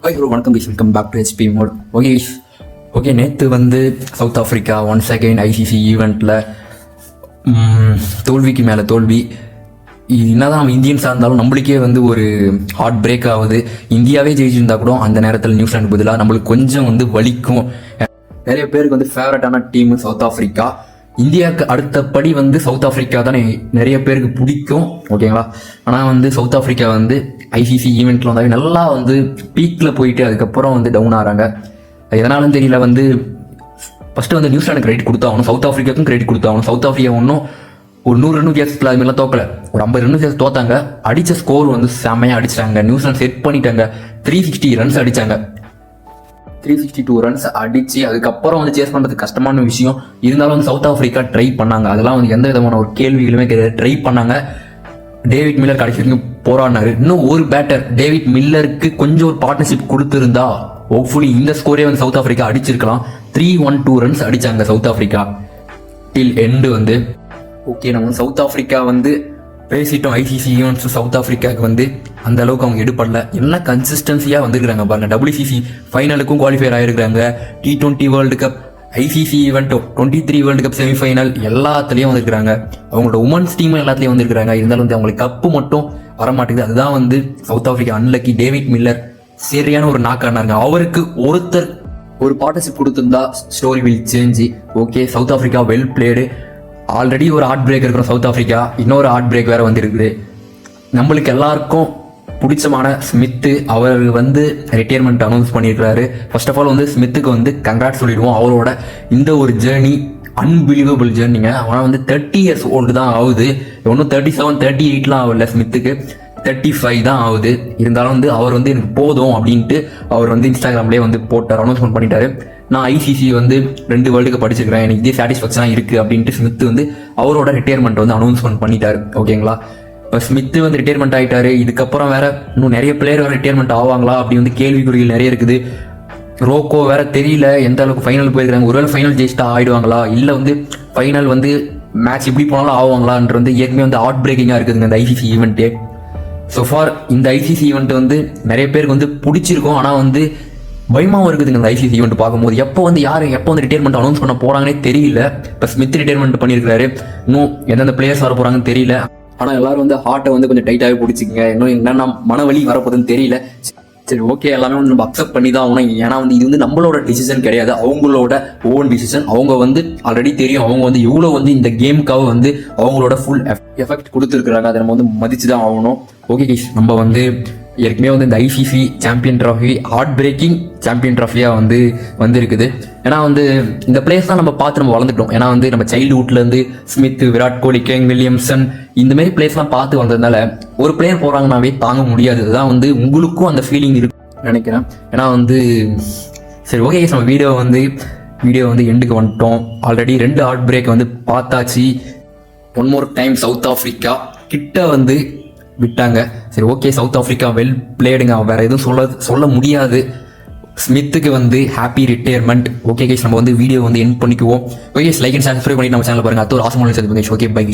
Hello வணக்கம் guys, welcome back to HP mode. Okay நேற்று வந்து South Africa once again ICC ஈவெண்ட்டில் தோல்விக்கு மேலே தோல்வி. என்னதான் நம்ம இந்தியன்ஸாக இருந்தாலும் நம்மளுக்கே வந்து ஒரு ஹார்ட் பிரேக் ஆகுது. இந்தியாவே ஜெயிச்சிருந்தா கூட அந்த நேரத்தில் நியூசிலாந்து பதிலாக நம்மளுக்கு கொஞ்சம் வந்து வலிக்கும். நிறைய பேருக்கு வந்து ஃபேவரட்டான டீம் சவுத் ஆஃப்ரிக்கா. இந்தியாவுக்கு அடுத்தபடி வந்து சவுத் ஆஃப்ரிக்கா தானே நிறைய பேருக்கு பிடிக்கும், ஓகேங்களா. ஆனால் வந்து சவுத் ஆஃப்ரிக்கா வந்து ஐசிசி ஈவெண்ட்டில் வந்தாவே நல்லா வந்து பீக்கில் போயிட்டு அதுக்கப்புறம் வந்து டவுன் ஆகிறாங்க. எதனாலும் தெரியல. வந்து ஃபஸ்ட்டு வந்து நியூசிலாந்து கிரெடிட் கொடுத்தாகணும், சவுத் ஆஃப்ரிக்காவுக்கும் கிரெடிட் கொடுத்தாகணும். சவுத் ஆஃப்ரிக்கா ஒன்றும் ஒரு 100 ரன் வித்தியாசத்தில் அதுமாதிரிலாம் தோக்கலை, ஒரு 50 ரன் வித்தியாசம் தோத்தாங்க. அடித்த ஸ்கோர் வந்து செம்மையாக அடிச்சிட்டாங்க. நியூசிலாந்து செட் பண்ணிட்டாங்க. 360 ரன்ஸ் அடித்தாங்க. 362 ரன்ஸ் அடிச்சு அதுக்கப்புறம் வந்து சேஸ் பண்ணுறது கஷ்டமான விஷயம். இருந்தாலும் வந்து சவுத் ஆஃப்ரிக்கா ட்ரை பண்ணாங்க. அதெல்லாம் வந்து எந்த விதமான ஒரு கேள்விகளுமே கிடையாது, ட்ரை பண்ணாங்க. டேவிட் மில்லர் கடைசி வரைக்கும் போராடினாரு. இன்னும் ஒரு பேட்டர் டேவிட் மில்லருக்கு கொஞ்சம் ஒரு பார்ட்னர்ஷிப் கொடுத்துருந்தா ஹோப்ஃபுல்லி இந்த ஸ்கோரே வந்து சவுத் ஆஃப்ரிக்கா அடிச்சிருக்கலாம். 312 ரன்ஸ் அடிச்சாங்க சவுத் ஆஃப்ரிக்கா டில் எண்டு வந்து. ஓகே, நம்ம சவுத் ஆஃப்ரிக்கா வந்து பேசிட்டோம். ஐசிசி ஈவெண்ட்ஸ் சவுத் ஆஃப்ரிக்காவுக்கு வந்து அந்த அளவுக்கு அவங்க எடுப்படல. எல்லாம் கன்சிஸ்டன்சியாக வந்துருக்காங்க பாருங்க. WCC ஃபைனலுக்கும் குவாலிஃபயர் ஆகிருக்காங்க. T20 world cup, ICC event 23 world cup semifinal எல்லாத்துலேயும் வந்துருக்காங்க. அவங்களோட உமன்ஸ் டீமும் எல்லாத்துலேயும் வந்துருக்காங்க. இருந்தாலும் வந்து அவங்களுக்கு கப்பு மட்டும் வரமாட்டேங்குது. அதுதான் வந்து South Africa unlucky. David Miller சரியான ஒரு நாக்கானாருங்க. அவருக்கு ஒருத்தர் ஒரு பார்ட்னர்ஷிப் கொடுத்துருந்தா story will change. Okay, south Africa well blade. Already ஒரு ஹார்ட் பிரேக் இருக்கிற சவுத் ஆஃப்ரிக்கா இன்னொரு ஹார்ட் பிரேக் வேற வந்துருக்குது. நம்மளுக்கு எல்லாருக்கும் பிடிச்சமான ஸ்மித்து அவர் வந்து ரிட்டையர்மெண்ட் அனௌன்ஸ் பண்ணியிருக்கிறாரு. ஃபர்ஸ்ட் ஆஃப் ஆல் வந்து ஸ்மித்துக்கு வந்து கங்க்ராட் சொல்லிடுவோம். அவரோட இந்த ஒரு ஜேர்னி அன்பிலீவபிள் ஜேர்னிங்க. ஆனால் வந்து 30 இயர்ஸ் ஓல்டு தான் ஆகுது. ஒன்றும் 37, 38லாம் ஆகல. ஸ்மித்துக்கு 35 தான் ஆகுது. இருந்தாலும் வந்து அவர் வந்து எனக்கு போதும் அப்படின்ட்டு அவர் வந்து இன்ஸ்டாகிராம்லேயே வந்து போட்டார், அனௌன்ஸ்மெண்ட் பண்ணிட்டாரு. நான் ஐசிசி வந்து 2 வேர்ல்டு கப் படிச்சிருக்கிறேன், எனக்கு இதே சாட்டிஸ்ஃபேக்ஷனாக இருக்குது அப்படின்ட்டு ஸ்மித் வந்து அவரோட ரிட்டையர்மெண்ட் வந்து அனௌன்ஸ்மெண்ட் பண்ணிட்டாரு, ஓகேங்களா. இப்போ ஸ்மித் வந்து ரிட்டையர்மெண்ட் ஆகிட்டாரு. இதுக்கப்புறம் வேற இன்னும் நிறைய பிளேயர் வேறு ரிட்டையர்மெண்ட் ஆவாங்களா அப்படி வந்து கேள்விக்குறிகள் நிறைய இருக்குது. ரோக்கோ வேற தெரியல எந்த அளவுக்கு ஃபைனல் போயிருக்காங்க. ஒருவேளை ஃபைனல் ஜெயிச்சிட்டா ஆயிடுவாங்களா, இல்லை வந்து ஃபைனல் வந்து மேட்ச் இப்படி போனாலும் ஆவாங்களான்ற வந்து ஏற்கனவே வந்து ஹார்ட் பிரேக்கிங்காக இருக்குதுங்க இந்த ஐசிசி ஈவெண்ட்டே. ஸோ ஃபார் இந்த ஐசிசி ஈவெண்ட் வந்து நிறைய பேருக்கு வந்து பிடிச்சிருக்கும். ஆனால் வந்து பயமாவும் இருக்குதுங்க இந்த ஐசிசி ஈவெண்ட் பார்க்கும்போது. எப்போ வந்து ரிட்டையர்மெண்ட் அனௌன்ஸ் பண்ண போறாங்கன்னே தெரியல. இப்போ ஸ்மித் ரிட்டையர்மெண்ட் பண்ணியிருக்காரு. இன்னும் எந்தெந்த பிளேயர்ஸ் வர போறாங்கன்னு தெரியல. ஆனால் எல்லாரும் வந்து ஹார்ட்டை வந்து கொஞ்சம் டைட்டாகவே பிடிச்சிக்கங்க. இன்னும் என்னென்ன மனவலி வரப்போகுதுன்னு தெரியல. சரி, ஓகே, எல்லாமே வந்து நம்ம அக்செப்ட் பண்ணி தான் ஆகணும். ஏன்னா வந்து இது வந்து நம்மளோட டிசிஷன் கிடையாது, அவங்களோட ஓன் டிசிஷன். அவங்க வந்து ஆல்ரெடி தெரியும் அவங்க வந்து எவ்வளோ வந்து இந்த கேமுக்காக வந்து அவங்களோட ஃபுல் எஃபெக்ட் கொடுத்துருக்குறாங்க. அதை நம்ம வந்து மதிச்சு தான் ஆகணும். ஓகே கைஸ், நம்ம வந்து ஏற்கனவே வந்து இந்த ICC champion trophy heartbreaking champion ட்ராஃபியாக வந்து இருக்குது. ஏன்னா வந்து இந்த பிளேயர்ஸ் தான் நம்ம பார்த்து நம்ம வளர்ந்துட்டோம். ஏன்னா வந்து நம்ம சைல்டுஹுட்லேருந்து Smith, Virat Kohli, Kane Williamson இந்த மாதிரி பிளேயர்ஸ்லாம் பார்த்து வந்ததுனால ஒரு பிளேயர் போகிறாங்கன்னாவே தாங்க முடியாது. அதுதான் வந்து உங்களுக்கும் அந்த ஃபீலிங் இருக்கு நினைக்கிறேன். ஏன்னா வந்து சரி, ஓகே கைஸ், நம்ம வீடியோ வந்து எண்டுக்கு வந்துட்டோம். ஆல்ரெடி 2 ஹார்ட் பிரேக் வந்து பார்த்தாச்சு. One more time south Africa கிட்ட வந்து விட்டாங்க. சரி, ஓகே, சவுத் ஆஃப்ரிக்கா வெல் பிளேடுங்க. வேற எதுவும் சொல்ல முடியாது. ஸ்மித்துக்கு வந்து ஹாப்பி ரிட்டையர்மெண்ட். ஓகே கைஸ், நம்ம வந்து வீடியோ வந்து எண்ட் பண்ணிக்குவோம். ஓகே, லைக் அண்ட் சப்ஸ்கிரைப் பண்ணி நம்ம சேனல் பாருங்க. அது ஒரு ஆசமான. Okay, by.